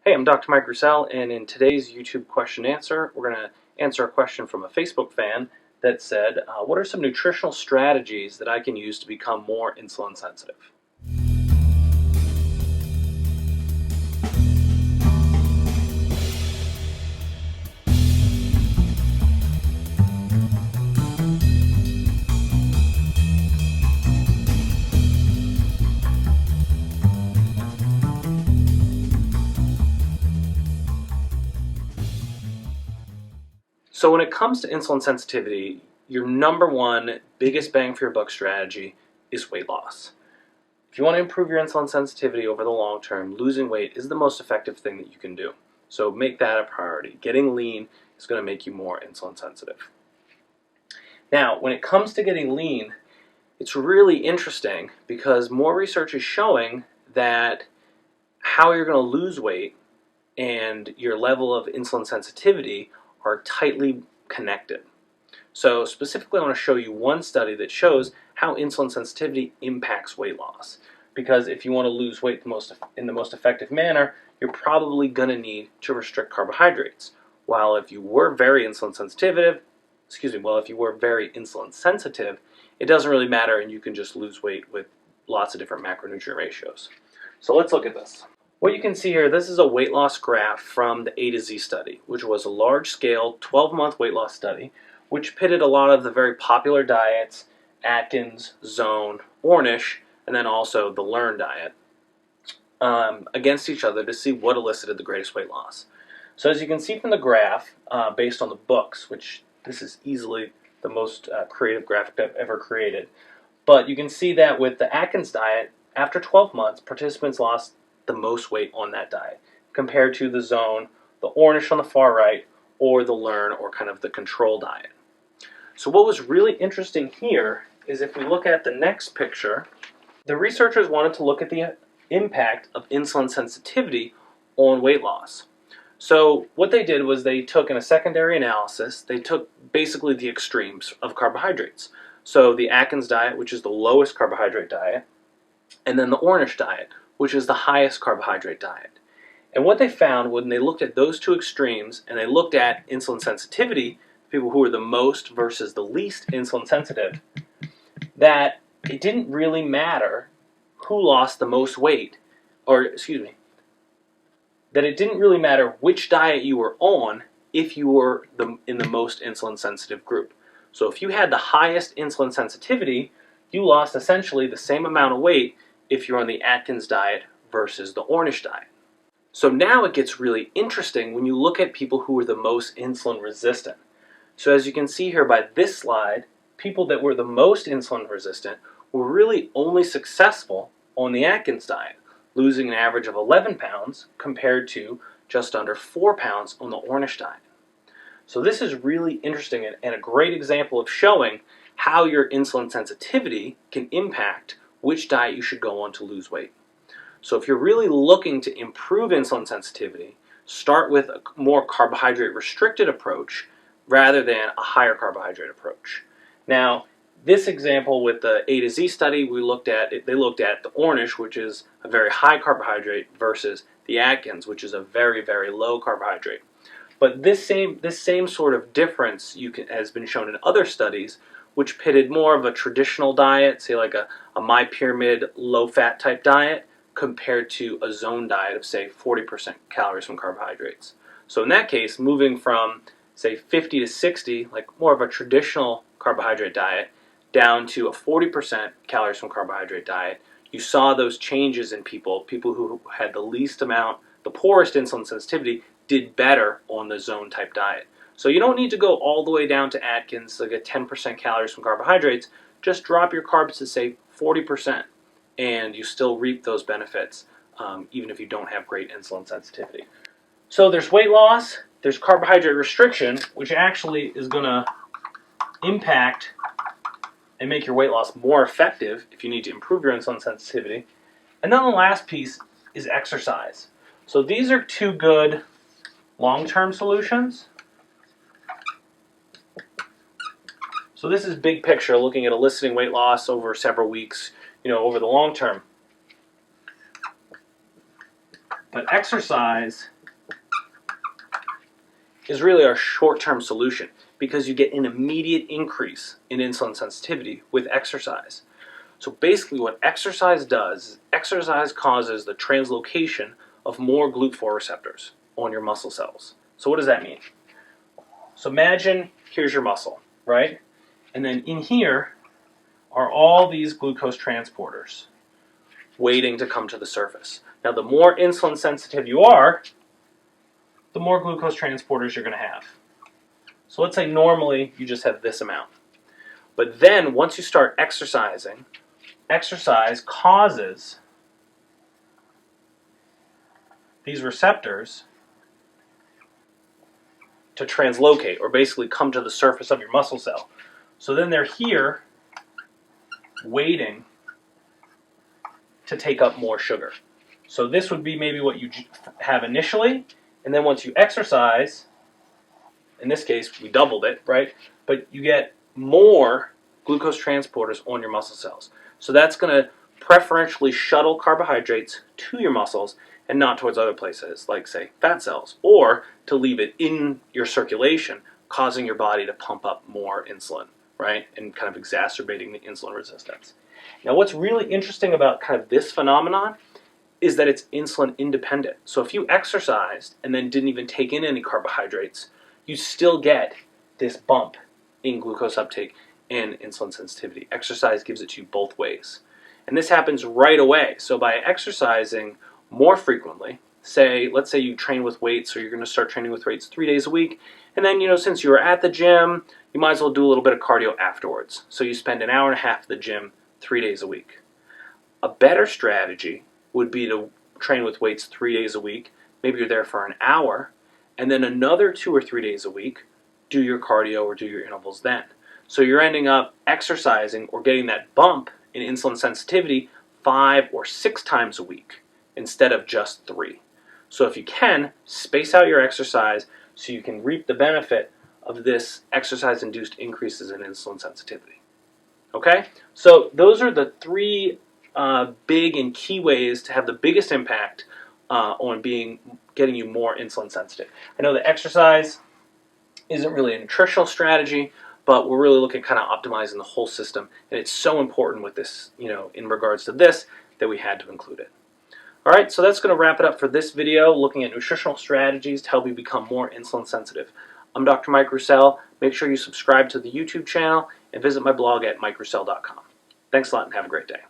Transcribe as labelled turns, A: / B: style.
A: Hey, I'm Dr. Mike Roussel, and in today's YouTube question and answer, we're going to answer a question from a Facebook fan that said, what are some nutritional strategies that I can use to become more insulin sensitive? So when it comes to insulin sensitivity, your number one biggest bang for your buck strategy is weight loss. If you want to improve your insulin sensitivity over the long term, losing weight is the most effective thing that you can do. So make that a priority. Getting lean is going to make you more insulin sensitive. Now, when it comes to getting lean, it's really interesting because more research is showing that how you're going to lose weight and your level of insulin sensitivity are tightly connected. So specifically, I want to show you one study that shows how insulin sensitivity impacts weight loss. Because if you want to lose weight in the most effective manner, you're probably going to need to restrict carbohydrates. While if you were very insulin sensitive, it doesn't really matter, and you can just lose weight with lots of different macronutrient ratios. So let's look at this. What you can see here, this is a weight loss graph from the A to Z study, which was a large-scale 12-month weight loss study, which pitted a lot of the very popular diets, Atkins, Zone, Ornish, and then also the Learn diet, against each other to see what elicited the greatest weight loss. So as you can see from the graph, based on the books, which this is easily the most creative graphic I've ever created, but you can see that with the Atkins diet, after 12 months, participants lost the most weight on that diet compared to the Zone, the Ornish on the far right, or the Learn, or kind of the control diet. So what was really interesting here is if we look at the next picture, the researchers wanted to look at the impact of insulin sensitivity on weight loss. So what they did was they took, in a secondary analysis, they took basically the extremes of carbohydrates. So the Atkins diet, which is the lowest carbohydrate diet, and then the Ornish diet, which is the highest carbohydrate diet. And what they found when they looked at those two extremes and they looked at insulin sensitivity, people who were the most versus the least insulin sensitive, that it didn't really matter who lost the most weight, that it didn't really matter which diet you were on if you were in the most insulin sensitive group. So if you had the highest insulin sensitivity, you lost essentially the same amount of weight if you're on the Atkins diet versus the Ornish diet. So now it gets really interesting when you look at people who are the most insulin resistant. So as you can see here by this slide, people that were the most insulin resistant were really only successful on the Atkins diet, losing an average of 11 pounds compared to just under 4 pounds on the Ornish diet. So this is really interesting and a great example of showing how your insulin sensitivity can impact which diet you should go on to lose weight. So if you're really looking to improve insulin sensitivity, start with a more carbohydrate restricted approach rather than a higher carbohydrate approach. Now, this example with the A to Z study, they looked at the Ornish, which is a very high carbohydrate, versus the Atkins, which is a very, very low carbohydrate. But this same sort of difference has been shown in other studies, which pitted more of a traditional diet, say like a My Pyramid low-fat type diet, compared to a Zone diet of, say, 40% calories from carbohydrates. So in that case, moving from, say, 50 to 60, like more of a traditional carbohydrate diet, down to a 40% calories from carbohydrate diet, you saw those changes in people who had the poorest insulin sensitivity did better on the Zone type diet. So you don't need to go all the way down to Atkins to get 10% calories from carbohydrates. Just drop your carbs to, say, 40%, and you still reap those benefits, even if you don't have great insulin sensitivity. So there's weight loss, there's carbohydrate restriction, which actually is going to impact and make your weight loss more effective if you need to improve your insulin sensitivity. And then the last piece is exercise. So these are two good long-term solutions. So this is big picture, looking at eliciting weight loss over several weeks, over the long term. But exercise is really our short-term solution because you get an immediate increase in insulin sensitivity with exercise. So basically what exercise does is exercise causes the translocation of more GLUT4 receptors on your muscle cells. So what does that mean? So imagine here's your muscle, right? And then in here are all these glucose transporters waiting to come to the surface. Now the more insulin sensitive you are, the more glucose transporters you're going to have. So let's say normally you just have this amount. But then once you start exercising, exercise causes these receptors to translocate, or basically come to the surface of your muscle cell. So then they're here waiting to take up more sugar. So this would be maybe what you have initially, and then once you exercise, in this case we doubled it, right? But you get more glucose transporters on your muscle cells. So that's going to preferentially shuttle carbohydrates to your muscles and not towards other places, like say fat cells, or to leave it in your circulation, causing your body to pump up more insulin, right? And kind of exacerbating the insulin resistance. Now what's really interesting about kind of this phenomenon is that it's insulin independent. So if you exercised and then didn't even take in any carbohydrates, you still get this bump in glucose uptake and insulin sensitivity. Exercise gives it to you both ways. And this happens right away. So by exercising more frequently, let's say you train with weights, or you're going to start training with weights 3 days a week, and then, since you were at the gym, you might as well do a little bit of cardio afterwards. So you spend an hour and a half at the gym 3 days a week. A better strategy would be to train with weights 3 days a week. Maybe you're there for an hour, and then another 2 or 3 days a week, do your cardio or do your intervals then. So you're ending up exercising or getting that bump in insulin sensitivity 5 or 6 times a week instead of just 3. So if you can, space out your exercise so you can reap the benefit of this exercise-induced increases in insulin sensitivity. Okay? So those are the 3 big and key ways to have the biggest impact on getting you more insulin sensitive. I know that exercise isn't really a nutritional strategy, but we're really looking at kind of optimizing the whole system, and it's so important with this, in regards to this, that we had to include it. All right, so that's going to wrap it up for this video, looking at nutritional strategies to help you become more insulin sensitive. I'm Dr. Mike Roussel. Make sure you subscribe to the YouTube channel and visit my blog at mikeroussel.com. Thanks a lot and have a great day.